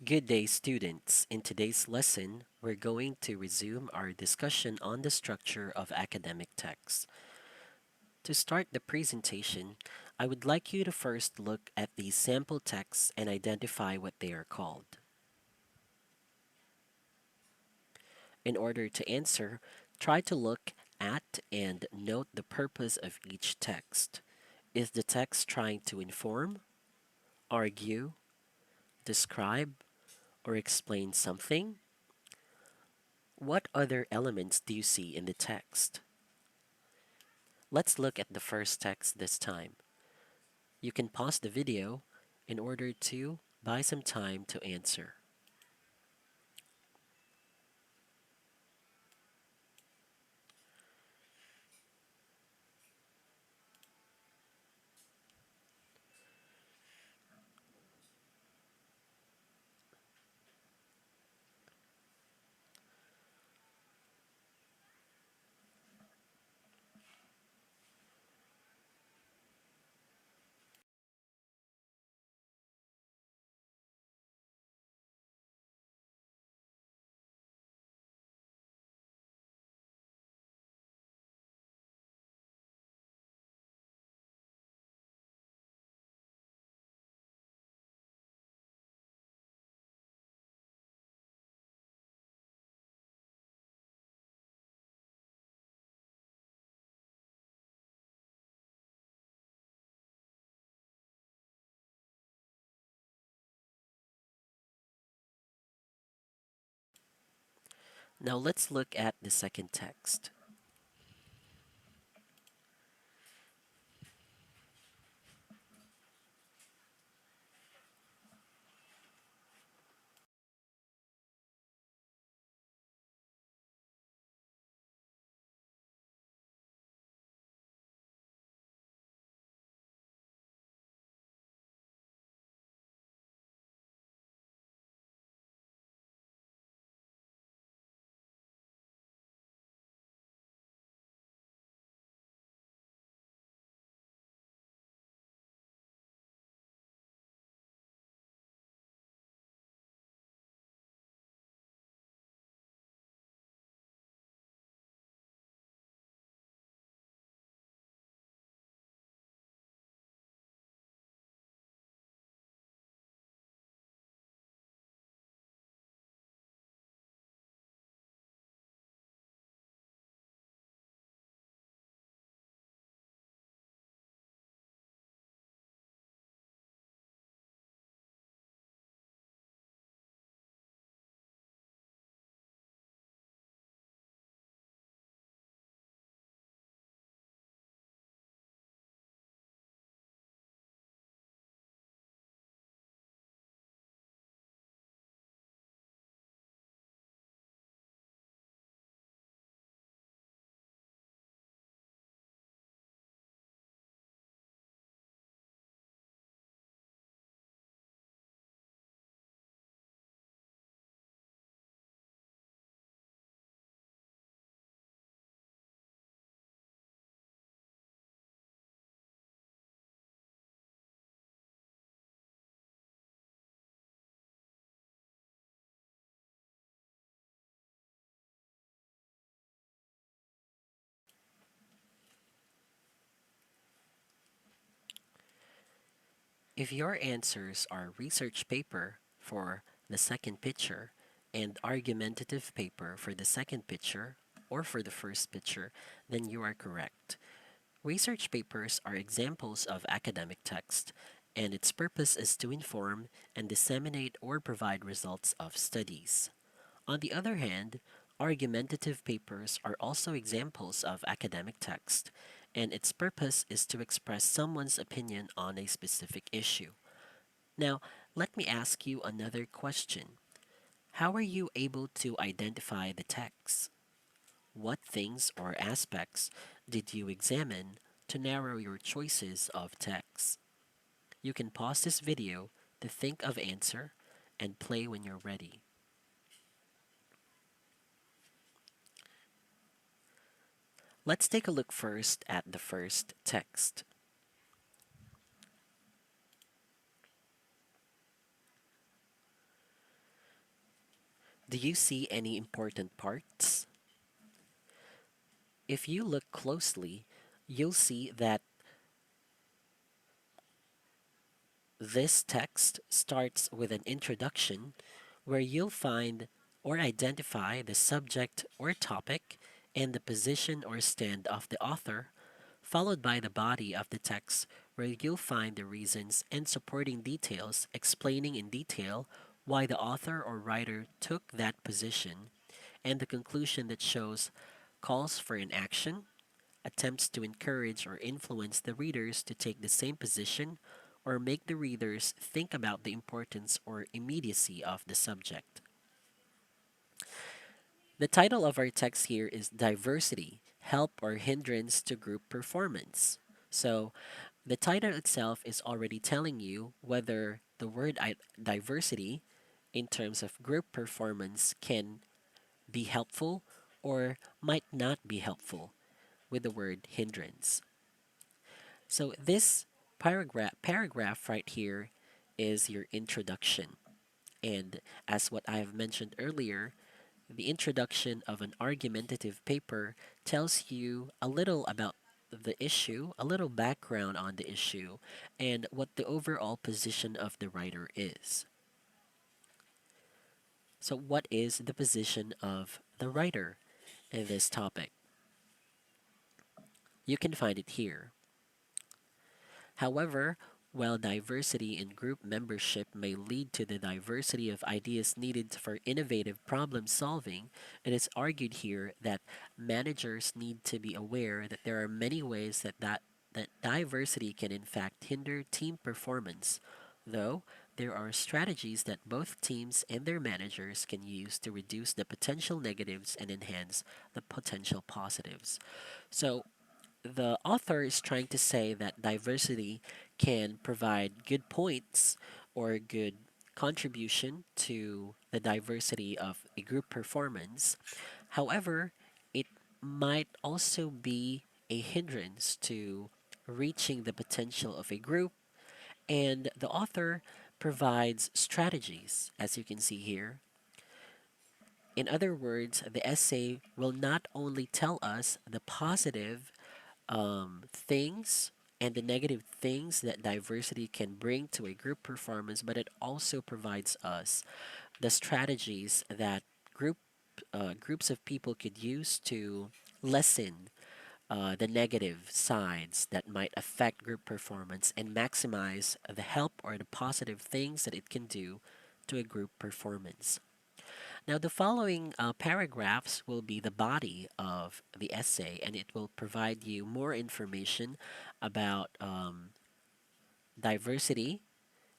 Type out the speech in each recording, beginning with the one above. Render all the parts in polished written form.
Good day, students. In today's lesson, we're going to resume our discussion on the structure of academic texts. To start the presentation, I would like you to first look at these sample texts and identify what they are called. In order to answer, try to look at and note the purpose of each text. Is the text trying to inform, argue, describe, or explain something? What other elements do you see in the text? Let's look at the first text this time. You can pause the video in order to buy some time to answer. Now let's look at the second text. If your answers are research paper for the second picture and argumentative paper for the second picture or for the first picture, then you are correct. Research papers are examples of academic text, and its purpose is to inform and disseminate or provide results of studies. On the other hand, argumentative papers are also examples of academic text, and its purpose is to express someone's opinion on a specific issue. Now, let me ask you another question. How are you able to identify the text? What things or aspects did you examine to narrow your choices of text? You can pause this video to think of answer and play when you're ready. Let's take a look first at the first text. Do you see any important parts? If you look closely, you'll see that this text starts with an introduction where you'll find or identify the subject or topic and the position or stand of the author, followed by the body of the text where you'll find the reasons and supporting details explaining in detail why the author or writer took that position, and the conclusion that shows calls for an action, attempts to encourage or influence the readers to take the same position, or make the readers think about the importance or immediacy of the subject. The title of our text here is Diversity Help or Hindrance to Group Performance. So, the title itself is already telling you whether the word diversity in terms of group performance can be helpful or might not be helpful with the word hindrance. So this paragraph right here is your introduction. And as what I have mentioned earlier, the introduction of an argumentative paper tells you a little about the issue, a little background on the issue, and what the overall position of the writer is. So, what is the position of the writer in this topic? You can find it here. However, while diversity in group membership may lead to the diversity of ideas needed for innovative problem solving, it is argued here that managers need to be aware that there are many ways that diversity can in fact hinder team performance, though there are strategies that both teams and their managers can use to reduce the potential negatives and enhance the potential positives. So, the author is trying to say that diversity can provide good points or good contribution to the diversity of a group performance. However, it might also be a hindrance to reaching the potential of a group, and the author provides strategies, as you can see here. In other words, the essay will not only tell us the positive things and the negative things that diversity can bring to a group performance, but it also provides us the strategies that groups of people could use to lessen the negative sides that might affect group performance and maximize the help or the positive things that it can do to a group performance. Now, the following paragraphs will be the body of the essay, and it will provide you more information about diversity,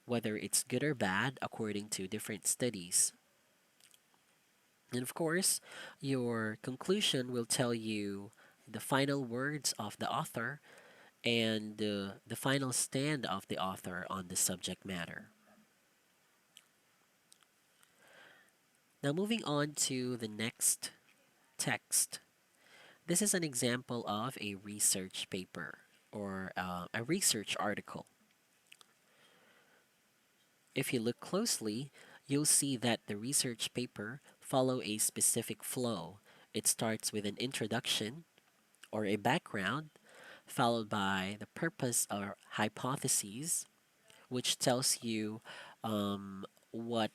whether it's good or bad, according to different studies. And of course, your conclusion will tell you the final words of the author and the final stand of the author on the subject matter. Now, moving on to the next text. This is an example of a research paper or a research article. If you look closely, you'll see that the research paper follow a specific flow. It starts with an introduction or a background, followed by the purpose or hypotheses, which tells you what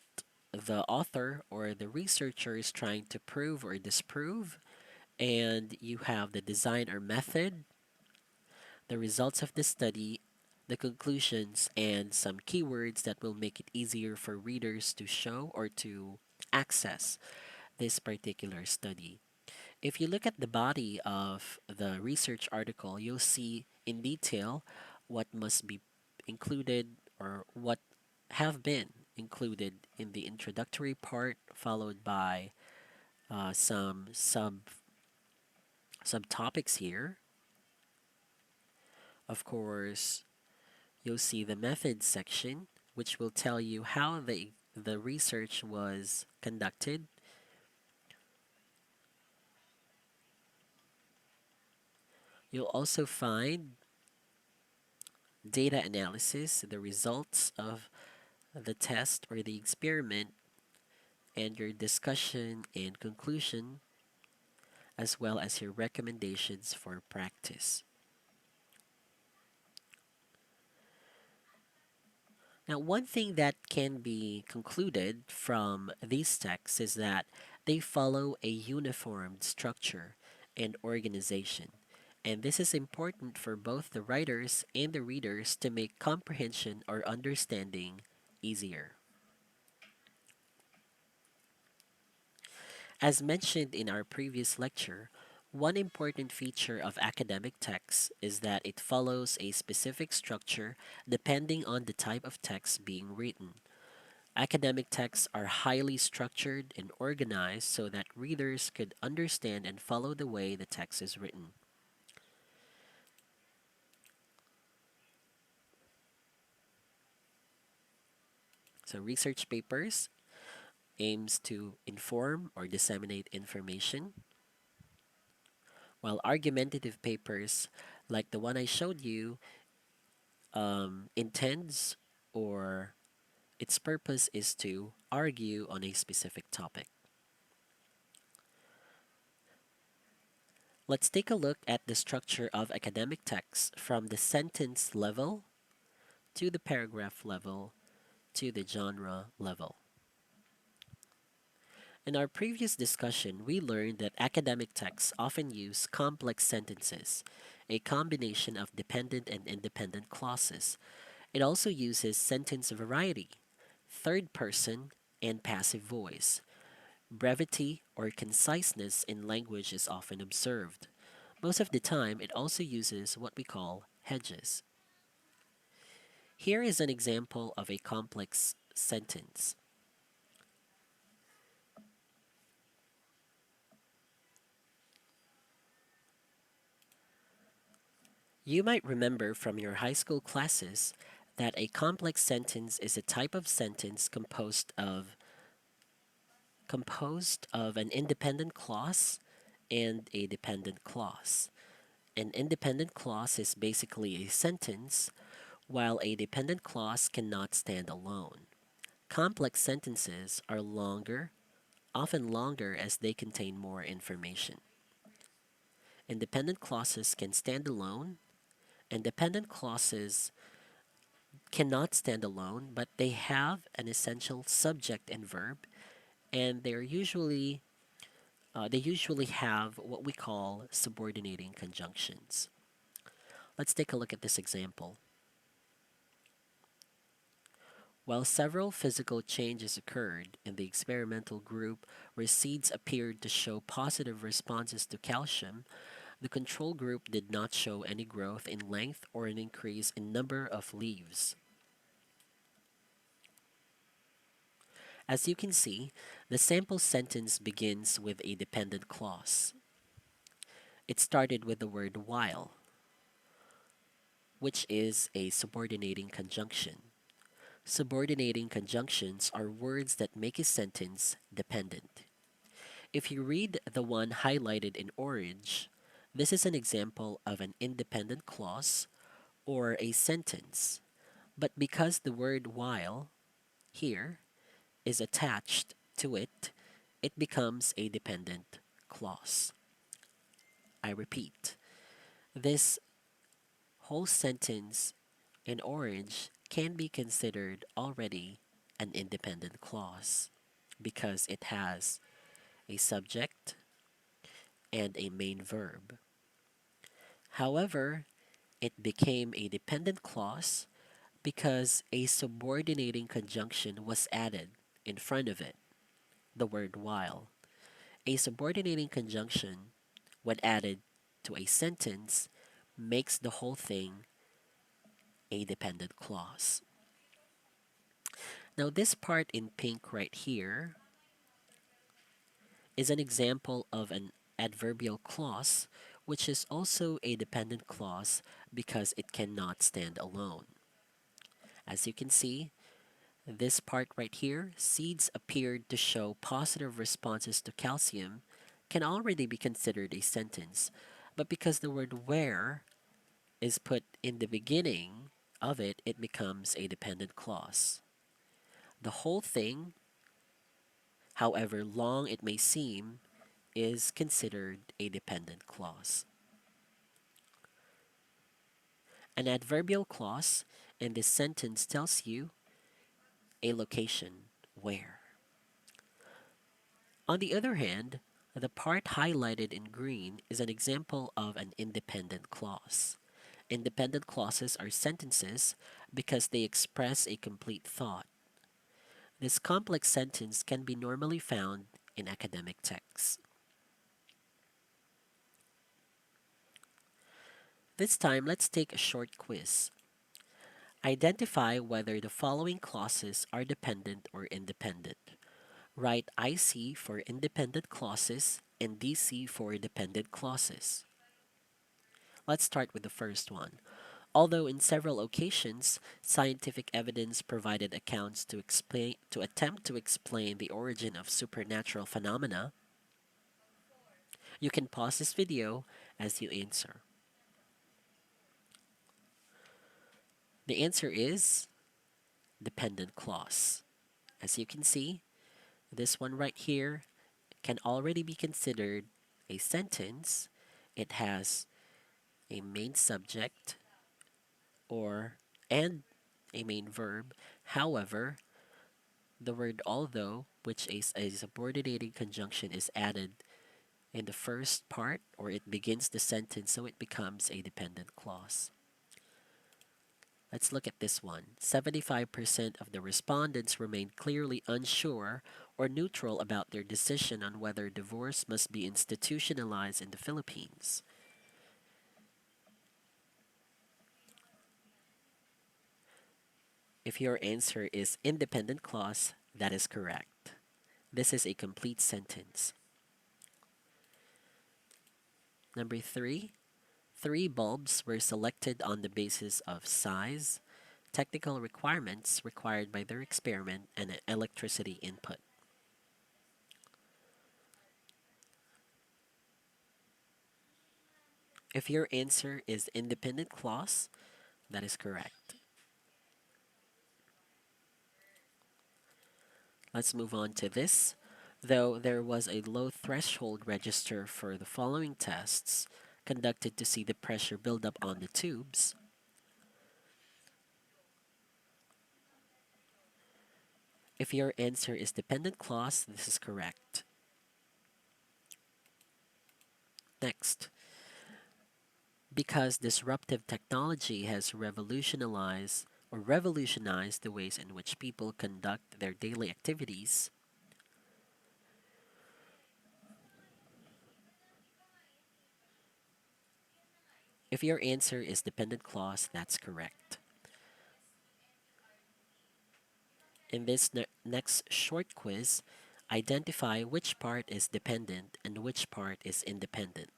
the author or the researcher is trying to prove or disprove, and you have the design or method, the results of the study, the conclusions, and some keywords that will make it easier for readers to show or to access this particular study. If you look at the body of the research article, you'll see in detail what must be included or what have been included in the introductory part, followed by some subtopics here. Of course, you'll see the methods section, which will tell you how the research was conducted. You'll also find data analysis, the results of the test or the experiment, and your discussion and conclusion, as well as your recommendations for practice. Now, one thing that can be concluded from these texts is that they follow a uniformed structure and organization. And this is important for both the writers and the readers to make comprehension or understanding easier. As mentioned in our previous lecture, one important feature of academic text is that it follows a specific structure depending on the type of text being written. Academic texts are highly structured and organized so that readers could understand and follow the way the text is written. So, research papers aims to inform or disseminate information, while argumentative papers, like the one I showed you, intends or its purpose is to argue on a specific topic. Let's take a look at the structure of academic texts from the sentence level to the paragraph level to the genre level. In our previous discussion, we learned that academic texts often use complex sentences, a combination of dependent and independent clauses. It also uses sentence variety, third person, and passive voice. Brevity or conciseness in language is often observed. Most of the time, it also uses what we call hedges. Here is an example of a complex sentence. You might remember from your high school classes that a complex sentence is a type of sentence composed of an independent clause and a dependent clause. An independent clause is basically a sentence, while a dependent clause cannot stand alone. Complex sentences are longer, often longer as they contain more information. Independent clauses can stand alone, and dependent clauses cannot stand alone, but they have an essential subject and verb, and they usually have what we call subordinating conjunctions. Let's take a look at this example. While several physical changes occurred in the experimental group where seeds appeared to show positive responses to calcium, the control group did not show any growth in length or an increase in number of leaves. As you can see, the sample sentence begins with a dependent clause. It started with the word while, which is a subordinating conjunction. Subordinating conjunctions are words that make a sentence dependent. If you read the one highlighted in orange, this is an example of an independent clause or a sentence. But because the word while here is attached to it, it becomes a dependent clause. I repeat, this whole sentence in orange can be considered already an independent clause because it has a subject and a main verb. However, it became a dependent clause because a subordinating conjunction was added in front of it, the word while. A subordinating conjunction, when added to a sentence, makes the whole thing a dependent clause. Now, this part in pink right here is an example of an adverbial clause, which is also a dependent clause because it cannot stand alone. As you can see, this part right here, seeds appeared to show positive responses to calcium, can already be considered a sentence, but because the word where is put in the beginning of it, it becomes a dependent clause. The whole thing, however long it may seem, is considered a dependent clause. An adverbial clause in this sentence tells you a location where. On the other hand, the part highlighted in green is an example of an independent clause. Independent clauses are sentences because they express a complete thought. This complex sentence can be normally found in academic texts. This time, let's take a short quiz. Identify whether the following clauses are dependent or independent. Write IC for independent clauses and DC for dependent clauses. Let's start with the first one. Although in several occasions, scientific evidence provided accounts to attempt to explain the origin of supernatural phenomena, you can pause this video as you answer. The answer is dependent clause. As you can see, this one right here can already be considered a sentence. It has a main subject or and a main verb. However, the word although, which is a subordinating conjunction, is added in the first part, or it begins the sentence, so it becomes a dependent clause. Let's look at this one. 75% of the respondents remained clearly unsure or neutral about their decision on whether divorce must be institutionalized in the Philippines. If your answer is independent clause, that is correct. This is a complete sentence. Number three bulbs were selected on the basis of size, technical requirements required by their experiment, and electricity input. If your answer is independent clause, that is correct. Let's move on to this. Though there was a low threshold register for the following tests conducted to see the pressure build up on the tubes, if your answer is dependent clause, this is correct. Next, because disruptive technology has revolutionized the ways in which people conduct their daily activities, if your answer is dependent clause, that's correct. In this next short quiz, identify which part is dependent and which part is independent.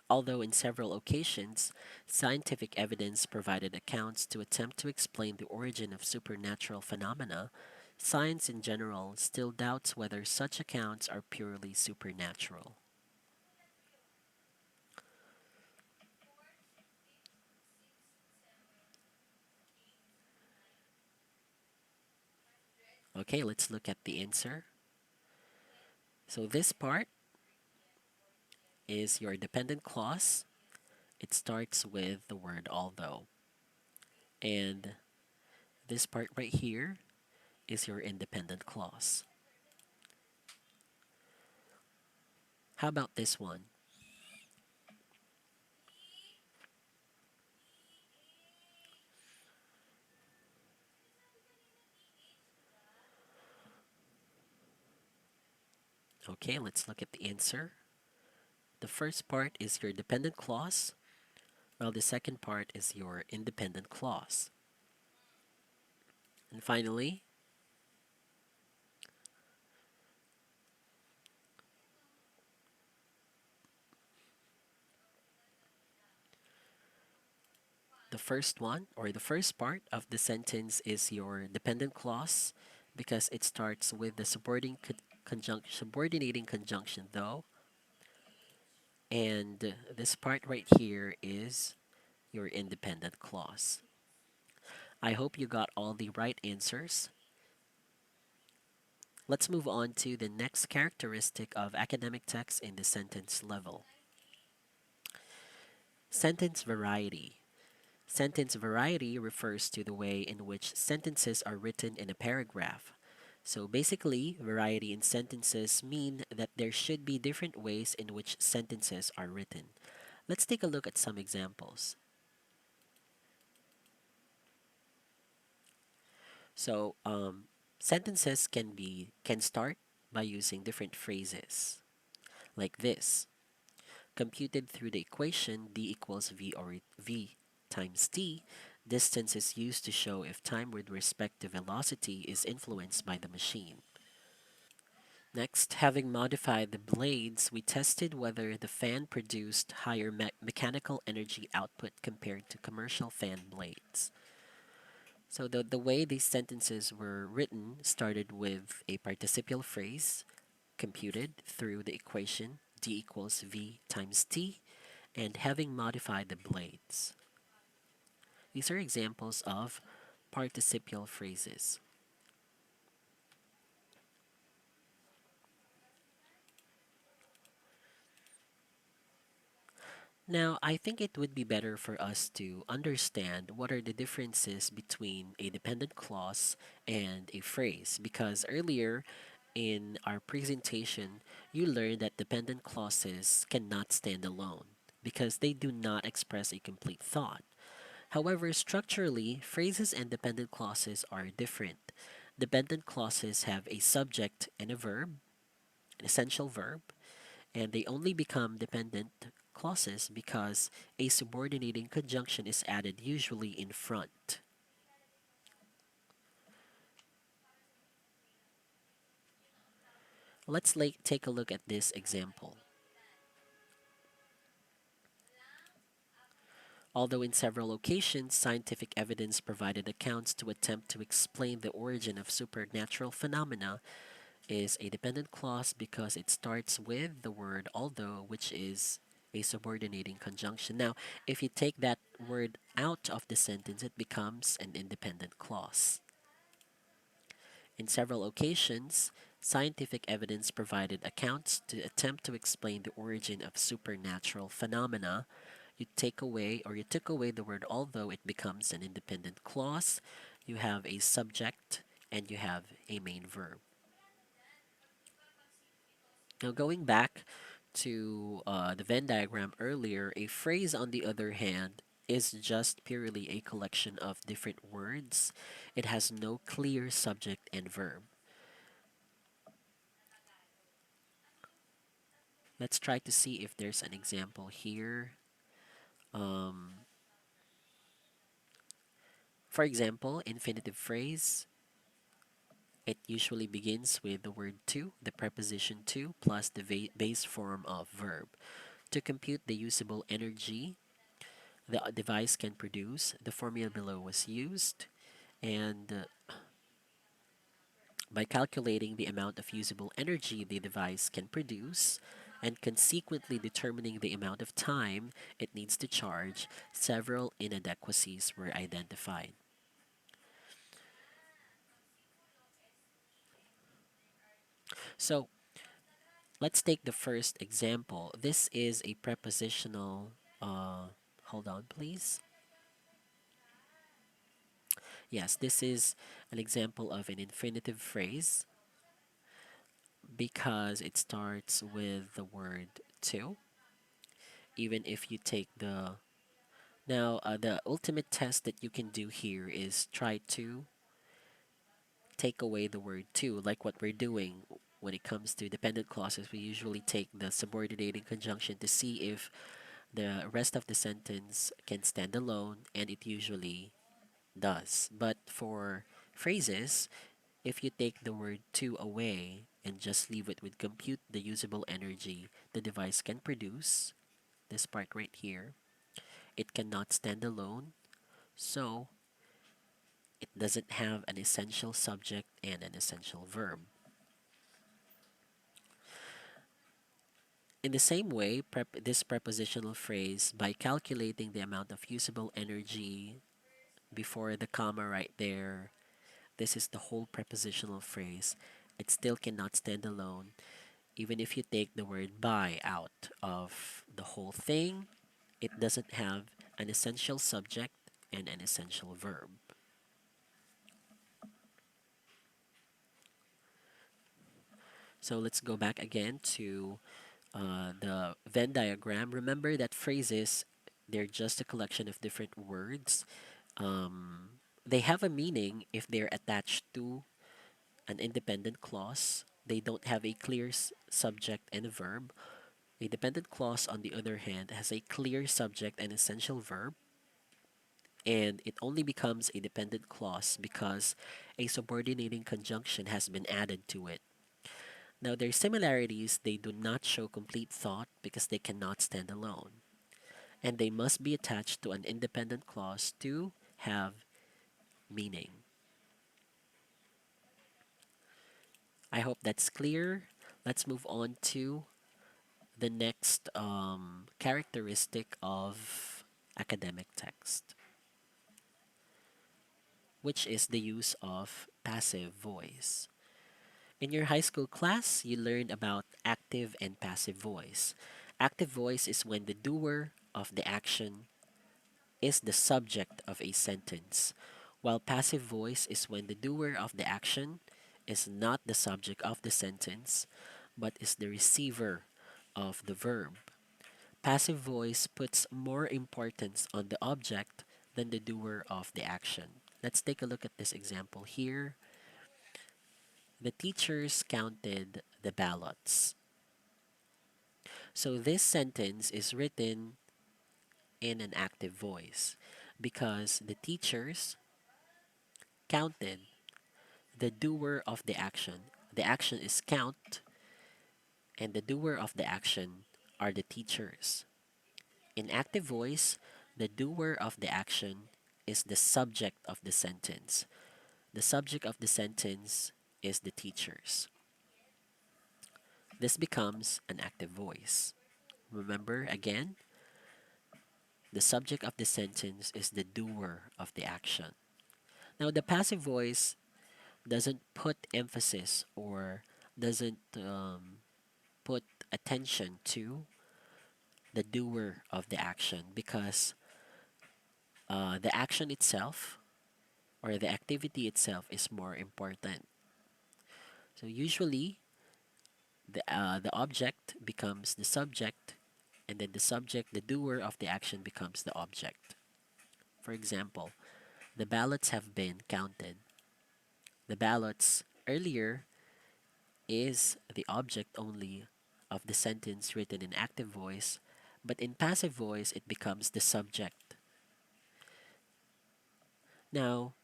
Although in several occasions, scientific evidence provided accounts to attempt to explain the origin of supernatural phenomena, science in general still doubts whether such accounts are purely supernatural. Okay, let's look at the answer. So this part is your dependent clause. It starts with the word although. And this part right here is your independent clause. How about this one? Okay, let's look at the answer. The first part is your dependent clause, while the second part is your independent clause. And finally, the first one, or the first part of the sentence, is your dependent clause because it starts with the subordinating conjunction though. And this part right here is your independent clause. I hope you got all the right answers. Let's move on to the next characteristic of academic text in the sentence level. Sentence variety. Sentence variety refers to the way in which sentences are written in a paragraph. So basically, variety in sentences mean that there should be different ways in which sentences are written. Let's take a look at some examples. So, sentences can start by using different phrases like this. Computed through the equation d equals v or v times t, distance is used to show if time with respect to velocity is influenced by the machine. Next, having modified the blades, we tested whether the fan produced higher mechanical energy output compared to commercial fan blades. So the way these sentences were written started with a participial phrase computed through the equation d equals v times t and having modified the blades. These are examples of participial phrases. Now, I think it would be better for us to understand what are the differences between a dependent clause and a phrase because earlier in our presentation, you learned that dependent clauses cannot stand alone because they do not express a complete thought. However, structurally, phrases and dependent clauses are different. Dependent clauses have a subject and a verb, an essential verb, and they only become dependent clauses because a subordinating conjunction is added usually in front. Let's take a look at this example. Although in several occasions scientific evidence provided accounts to attempt to explain the origin of supernatural phenomena, is a dependent clause because it starts with the word although, which is a subordinating conjunction. Now, if you take that word out of the sentence, it becomes an independent clause. In several occasions, scientific evidence provided accounts to attempt to explain the origin of supernatural phenomena. You took away the word although, it becomes an independent clause. You have a subject and you have a main verb. Now, going back to the Venn diagram earlier, a phrase, on the other hand, is just purely a collection of different words. It has no clear subject and verb. Let's try to see if there's an example here. Um, for example, infinitive phrase, it usually begins with the word to, the preposition to, plus the base form of verb. To compute the usable energy the device can produce, the formula below was used, and by calculating the amount of usable energy the device can produce, and consequently determining the amount of time it needs to charge, several inadequacies were identified. So let's take the first example. This is a prepositional, hold on please. Yes, this is an example of an infinitive phrase because it starts with the word to. Even if you take the ultimate test that you can do here is try to take away the word to, like what we're doing when it comes to dependent clauses. We usually take the subordinating conjunction to see if the rest of the sentence can stand alone, and it usually does. But for phrases, if you take the word to away and just leave it with compute the usable energy the device can produce, this part right here, it cannot stand alone. So it doesn't have an essential subject and an essential verb. In the same way, this prepositional phrase, by calculating the amount of usable energy before the comma right there, this is the whole prepositional phrase, It still cannot stand alone, even if you take the word by out of the whole thing. It doesn't have an essential subject and an essential verb. So let's go back again to the Venn diagram. Remember that phrases, they're just a collection of different words. They have a meaning if they're attached to an independent clause. They don't have a clear subject and a verb. A dependent clause, on the other hand, has a clear subject and essential verb, and it only becomes a dependent clause because a subordinating conjunction has been added to it. Now, their similarities, they do not show complete thought because they cannot stand alone, and they must be attached to an independent clause to have meaning. I hope that's clear. Let's move on to the next characteristic of academic text, which is the use of passive voice. In your high school class, you learned about active and passive voice. Active voice is when the doer of the action is the subject of a sentence, while passive voice is when the doer of the action is not the subject of the sentence, but is the receiver of the verb. Passive voice puts more importance on the object than the doer of the action. Let's take a look at this example here. The teachers counted the ballots. So this sentence is written in an active voice because the teachers counted the doer of the action. The action is count, and the doer of the action are the teachers. In active voice, the doer of the action is the subject of the sentence. The subject of the sentence is the teachers. This becomes an active voice. Remember again, the subject of the sentence is the doer of the action. Now, the passive voice doesn't put emphasis or doesn't put attention to the doer of the action because the action itself or the activity itself is more important. So usually the object becomes the subject, and then the subject, the doer of the action, becomes the object. For example, the ballots have been counted. The ballots earlier is the object only of the sentence written in active voice, but in passive voice it becomes the subject. Now,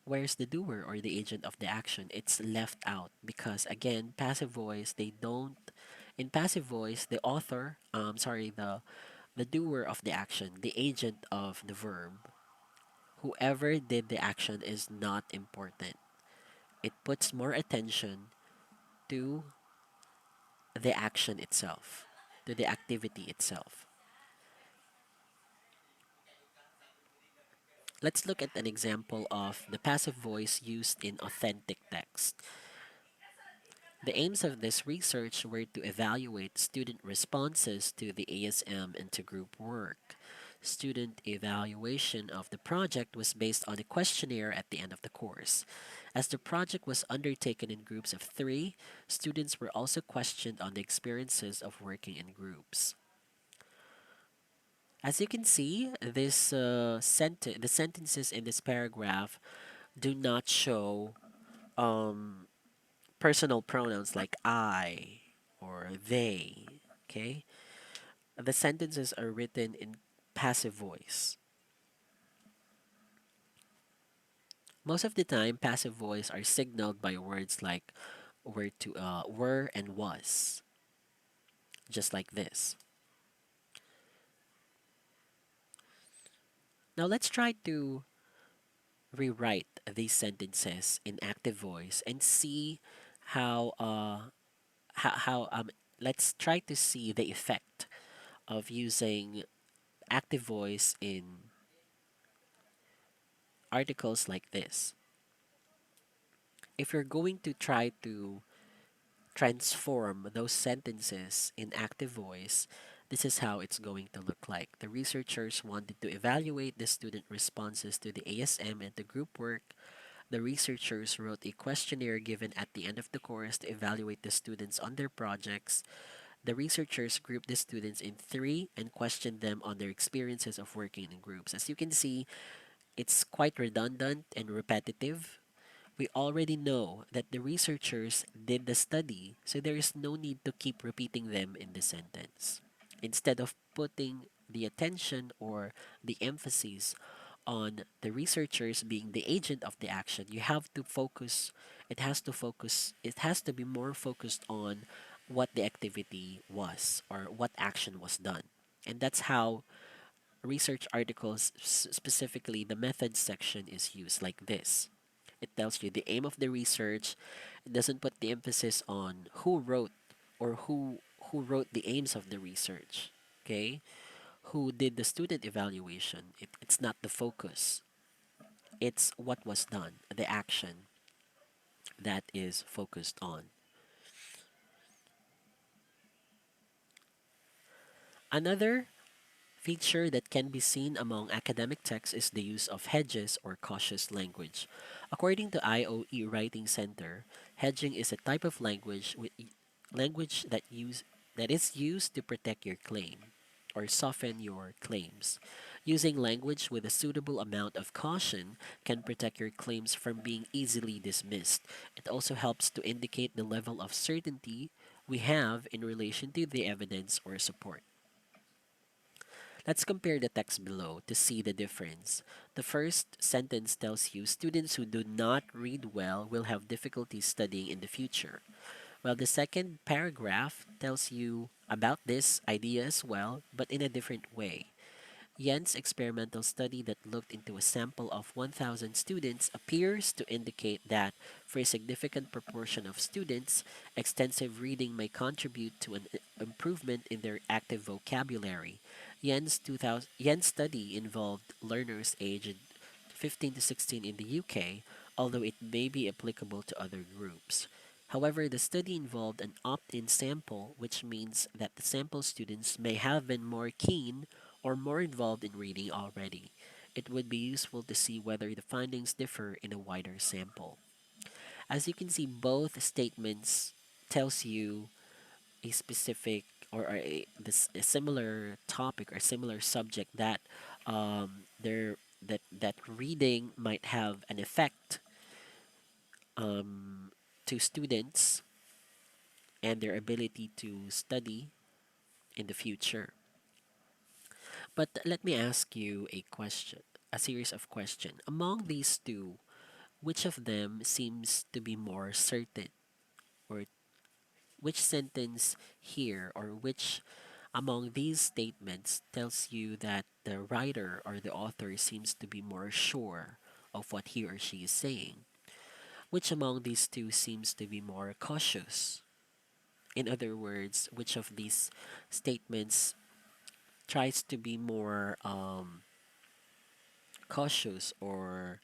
where's the doer or the agent of the action? It's left out because again, passive voice, they don't in passive voice, the author, sorry, the doer of the action, the agent of the verb, whoever did the action is not important. It puts more attention to the action itself, to the activity itself. Let's look at an example of the passive voice used in authentic text. The aims of this research were to evaluate student responses to the ASM and to group work. Student evaluation of the project was based on a questionnaire at the end of the course. As the project was undertaken in groups of 3, students were also questioned on the experiences of working in groups. As you can see, the sentences in this paragraph do not show um, personal pronouns like I or they. Okay, the sentences are written in passive voice. Most of the time, passive voice are signaled by words like were and was, just like this. Now let's try to rewrite these sentences in active voice and see how how let's try to see the effect of using active voice in articles like this. if you're going to try to transform those sentences in active voice, this is how it's going to look like. The researchers wanted to evaluate the student responses to the ASM and the group work. The researchers wrote a questionnaire given at the end of the course to evaluate the students on their projects. The researchers grouped the students in three and questioned them on their experiences of working in groups. As you can see, it's quite redundant and repetitive. We already know that the researchers did the study, so there is no need to keep repeating them in the sentence. Instead of putting the attention or the emphasis on the researchers being the agent of the action, you have to focus, it has to be more focused on what the activity was or what action was done. And that's how research articles, specifically the methods section, is used like this. It tells you the aim of the research. It doesn't put the emphasis on who wrote or who wrote the aims of the research. Okay? Who did the student evaluation. It's not the focus. It's what was done, the action that is focused on. Another feature that can be seen among academic texts is the use of hedges or cautious language. According to IOE Writing Center, hedging is a type of language that is used to protect your claim or soften your claims. Using language with a suitable amount of caution can protect your claims from being easily dismissed. It also helps to indicate the level of certainty we have in relation to the evidence or support. Let's compare the text below to see the difference. The first sentence tells you students who do not read well will have difficulty studying in the future, while the second paragraph tells you about this idea as well, but in a different way. Yen's experimental study that looked into a sample of 1,000 students appears to indicate that for a significant proportion of students, extensive reading may contribute to an improvement in their active vocabulary. Yen's study involved learners aged 15 to 16 in the UK, although it may be applicable to other groups. However, the study involved an opt in sample, which means that the sample students may have been more keen or more involved in reading already. It would be useful to see whether the findings differ in a wider sample. As you can see, both statements tells you a specific a similar topic or similar subject that there that reading might have an effect um, to students and their ability to study in the future. But let me ask you a question, a series of questions. Among these two, which of them seems to be more certain? Or which sentence here, or which among these statements tells you that the writer or the author seems to be more sure of what he or she is saying? Which among these two seems to be more cautious? In other words, which of these statements tries to be more cautious or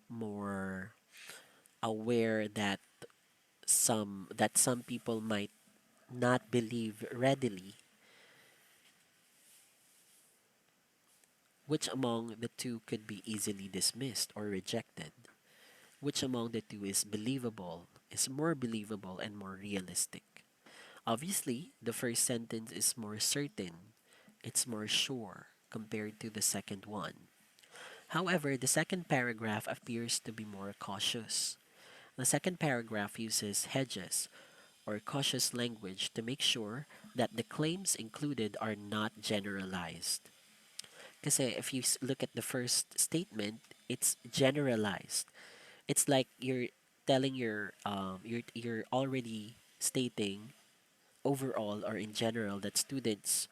more aware that some people might not believe readily? Which among the two could be easily dismissed or rejected? Which among the two is more believable and more realistic? Obviously, the first sentence is more certain, it's more sure compared to the second one. However, the second paragraph appears to be more cautious. The second paragraph uses hedges or cautious language to make sure that the claims included are not generalized. Because if you look at the first statement, it's generalized. It's like you're telling you're already stating overall or in general that students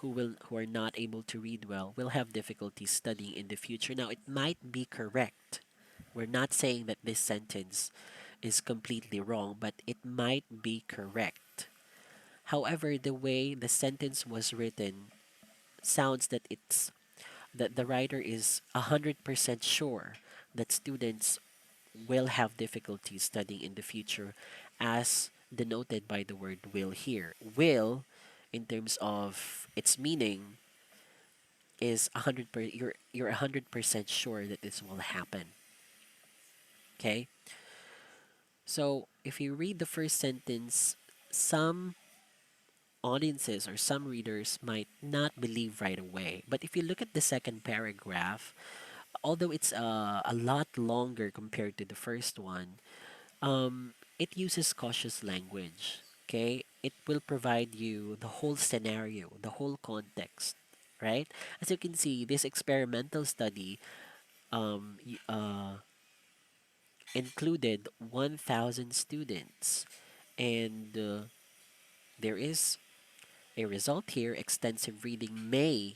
who are not able to read well will have difficulty studying in the future. Now it might be correct. We're not saying that this sentence is completely wrong, but it might be correct. However, the way the sentence was written sounds that the writer is 100% sure that students will have difficulty studying in the future, as denoted by the word will here. Will, in terms of its meaning, is 100%. You're 100% sure that this will happen. Okay. So if you read the first sentence, some audiences or some readers might not believe right away. But if you look at the second paragraph, although it's a lot longer compared to the first one, it uses cautious language. Okay, it will provide you the whole scenario, the whole context, right? As you can see, this experimental study included 1,000 students, and there is a result here. Extensive reading may,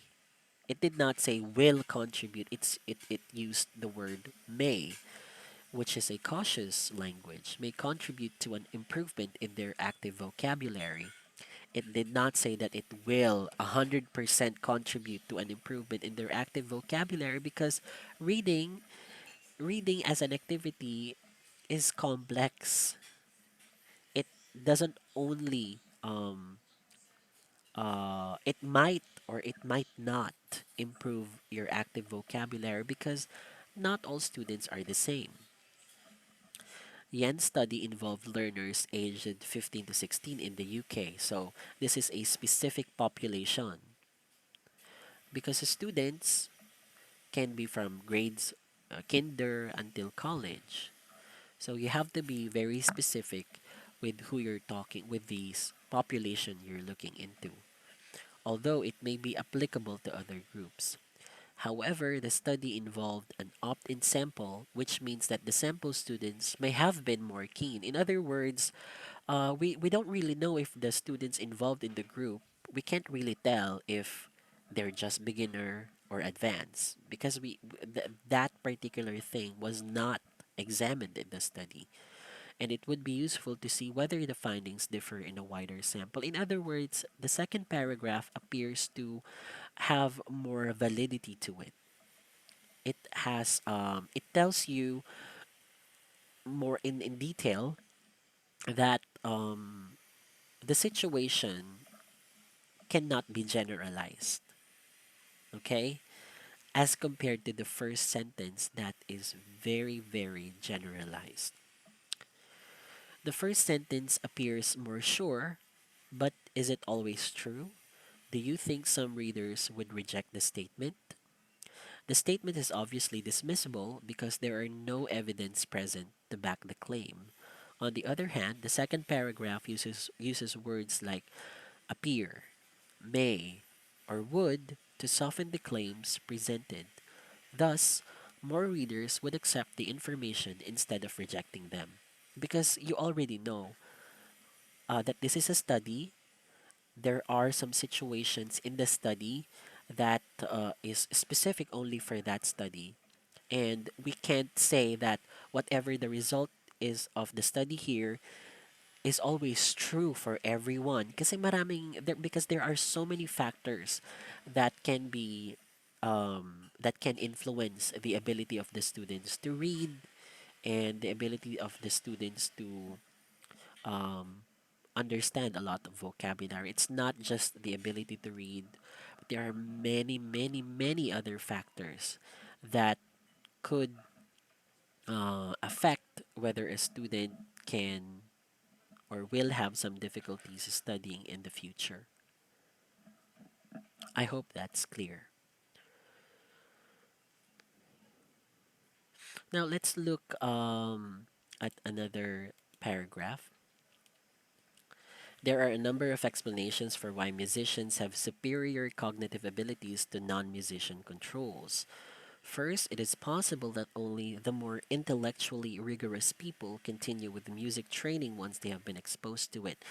it did not say will contribute, it used the word may, which is a cautious language, may contribute to an improvement in their active vocabulary. It did not say that it will 100% contribute to an improvement in their active vocabulary, because reading reading as an activity is complex. It doesn't only it might or it might not improve your active vocabulary, because not all students are the same. Yen's study involved learners aged 15 to 16 in the UK, so this is a specific population, because the students can be from grades kinder until college. So you have to be very specific with who you're talking with, these population you're looking into, although it may be applicable to other groups. However, the study involved an opt-in sample, which means that the sample students may have been more keen. In other words, we don't really know if the students involved in the group, we can't really tell if they're just beginner or advanced, because that particular thing was not examined in the study, and it would be useful to see whether the findings differ in a wider sample. In other words, the second paragraph appears to have more validity to it. It tells you more in detail that the situation cannot be generalized, okay? As compared to the first sentence that is very, very generalized. The first sentence appears more sure, but is it always true? Do you think some readers would reject the statement? The statement is obviously dismissible because there are no evidence present to back the claim. On the other hand, the second paragraph uses words like appear, may, or would to soften the claims presented. Thus, more readers would accept the information instead of rejecting them. Because you already know that this is a study, there are some situations in the study that is specific only for that study. And we can't say that whatever the result is of the study here is always true for everyone, kasi because there are so many factors that can be that can influence the ability of the students to read, and the ability of the students to um, understand a lot of vocabulary. It's not just the ability to read, but there are many, many, many other factors that could affect whether a student can or will have some difficulties studying in the future. I hope that's clear. Now let's look at another paragraph. There are a number of explanations for why musicians have superior cognitive abilities to non musician controls. First, it is possible that only the more intellectually rigorous people continue with music training once they have been exposed to it.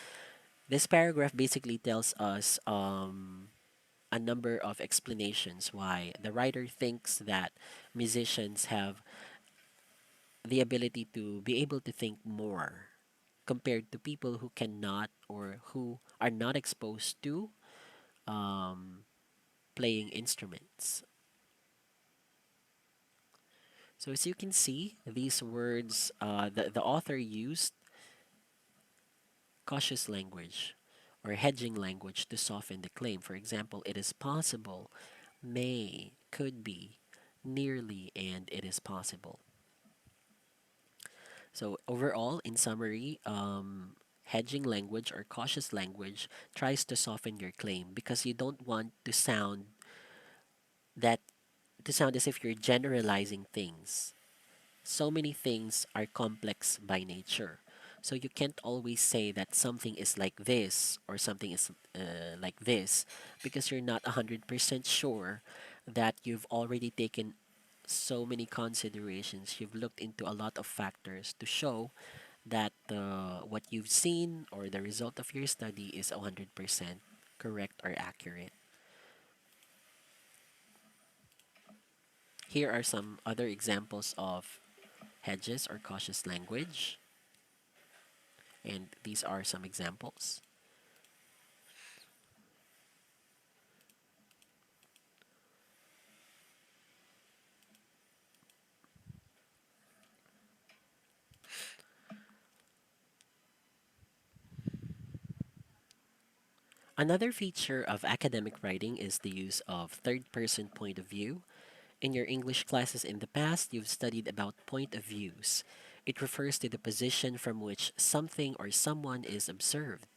This paragraph basically tells us a number of explanations why the writer thinks that musicians have the ability to be able to think more compared to people who cannot or who are not exposed to um, playing instruments. So as you can see, these words, the author used cautious language or hedging language to soften the claim. For example, it is possible, may, could be, nearly, and it is possible. So overall, in summary, hedging language or cautious language tries to soften your claim because you don't want that to sound as if you're generalizing things. So many things are complex by nature. So you can't always say that something is like this or something is like this because you're not 100% sure that you've already taken so many considerations. You've looked into a lot of factors to show that what you've seen or the result of your study is 100% correct or accurate. Here are some other examples of hedges or cautious language, and these are some examples. Another feature of academic writing is the use of third person point of view. In your English classes in the past, you've studied about point of views. It refers to the position from which something or someone is observed.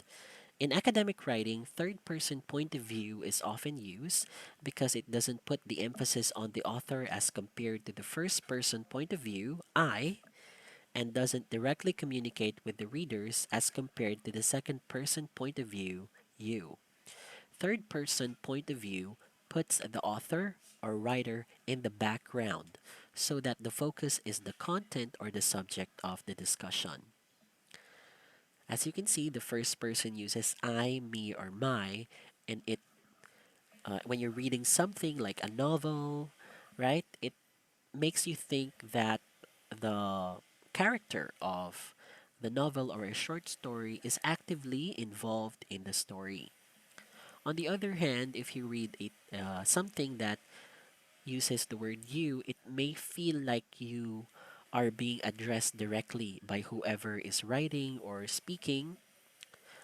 In academic writing, third person point of view is often used because it doesn't put the emphasis on the author as compared to the first person point of view, I, and doesn't directly communicate with the readers as compared to the second person point of view, you. Third person point of view puts the author or writer in the background so that the focus is the content or the subject of the discussion. As you can see, the first person uses I, me, or my, and when you're reading something like a novel, right, it makes you think that the character of the novel or a short story is actively involved in the story. On the other hand, if you read something that uses the word you, it may feel like you are being addressed directly by whoever is writing or speaking.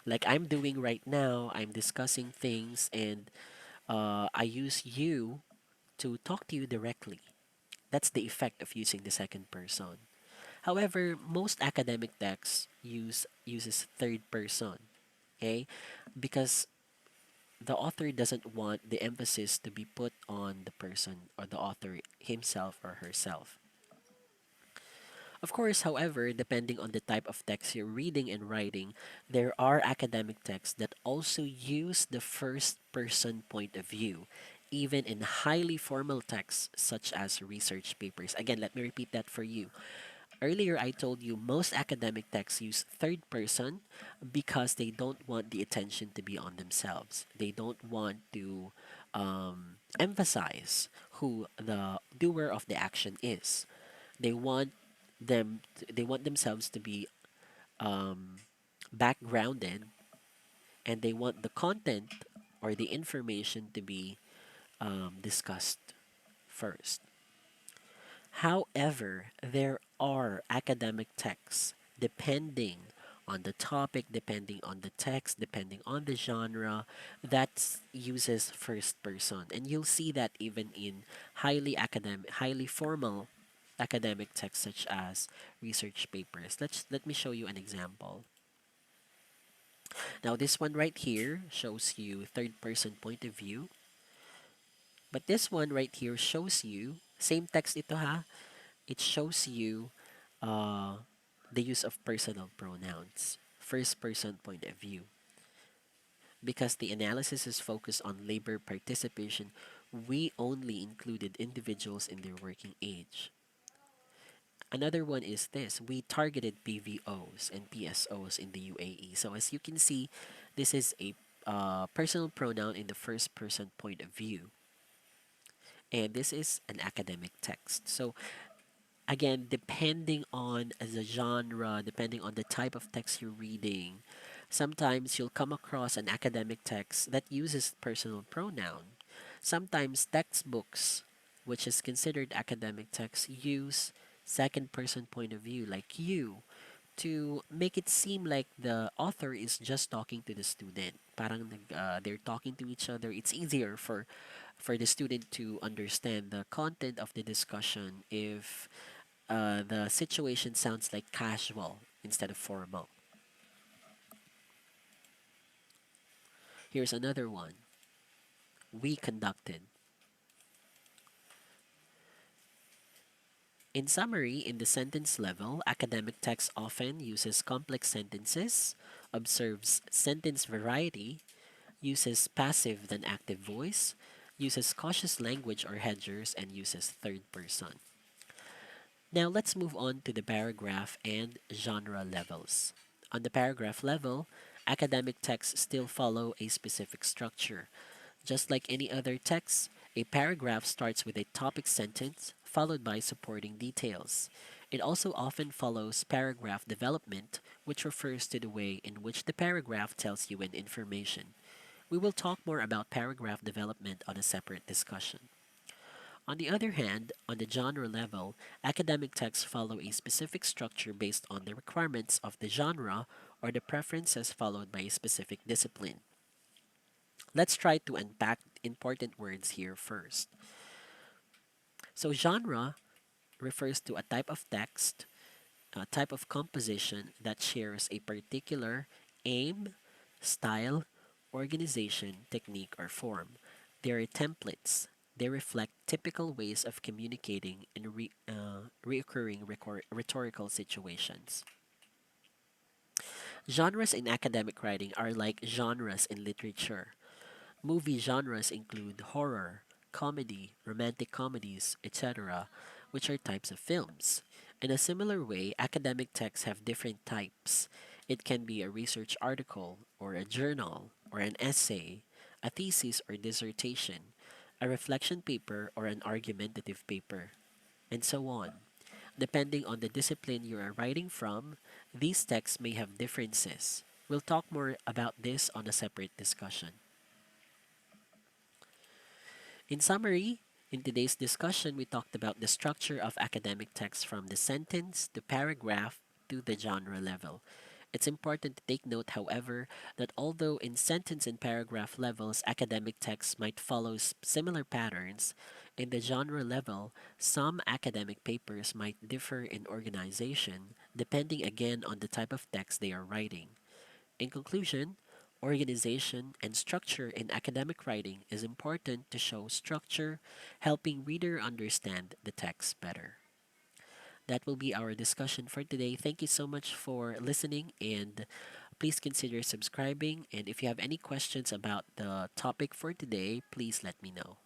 Like I'm doing right now, I'm discussing things and I use you to talk to you directly. That's the effect of using the second person. However, most academic texts uses third person, okay? Because the author doesn't want the emphasis to be put on the person or the author himself or herself. Of course, however, depending on the type of text you're reading and writing, there are academic texts that also use the first person point of view, even in highly formal texts such as research papers. Again, let me repeat that for you. Earlier, I told you most academic texts use third person because they don't want the attention to be on themselves. They don't want to emphasize who the doer of the action is. They want they want themselves to be um, backgrounded, and they want the content or the information to be discussed first. However, there are academic texts depending on the topic, depending on the text, depending on the genre that uses first person. And you'll see that even in highly formal academic texts such as research papers. Let me show you an example. Now this one right here shows you third person point of view, but this one right here shows you same text ito ha. It shows you uh, the use of personal pronouns, first person point of view. Because the analysis is focused on labor participation, we only included individuals in their working age. Another one is this: we targeted PVOs and PSOs in the UAE. So, as you can see, this is a personal pronoun in the first person point of view, and this is an academic text. So, again, depending on the genre, depending on the type of text you're reading, sometimes you'll come across an academic text that uses personal pronoun. Sometimes textbooks which is considered academic text, use second person point of view, like you, to make it seem like the author is just talking to the student. Parang they're talking to each other. It's easier for the student to understand the content of the discussion if the situation sounds like casual instead of formal. Here's another one. We conducted. In summary, in the sentence level, academic text often uses complex sentences, observes sentence variety, uses passive than active voice, uses cautious language or hedgers, and uses third person. Now let's move on to the paragraph and genre levels. On the paragraph level, academic texts still follow a specific structure. Just like any other text, a paragraph starts with a topic sentence followed by supporting details. It also often follows paragraph development, which refers to the way in which the paragraph tells you an information. We will talk more about paragraph development on a separate discussion. On the other hand, on the genre level, academic texts follow a specific structure based on the requirements of the genre or the preferences followed by a specific discipline. Let's try to unpack important words here first. So, genre refers to a type of text, a type of composition that shares a particular aim, style, organization, technique, or form. They are templates. They reflect typical ways of communicating in reoccurring rhetorical situations. Genres in academic writing are like genres in literature. Movie genres include horror, comedy, romantic comedies, etc., which are types of films. In a similar way, academic texts have different types. It can be a research article, or a journal, or an essay, a thesis or dissertation, a reflection paper, or an argumentative paper, and so on. Depending on the discipline you are writing from, these texts may have differences. We'll talk more about this on a separate discussion. In summary, in today's discussion, we talked about the structure of academic text from the sentence to paragraph to the genre level. It's important to take note, however, that although in sentence and paragraph levels academic texts might follow similar patterns, in the genre level, some academic papers might differ in organization depending again on the type of text they are writing. In conclusion, organization and structure in academic writing is important to show structure, helping reader understand the text better. That will be our discussion for today. Thank you so much for listening and please consider subscribing. And if you have any questions about the topic for today, please let me know.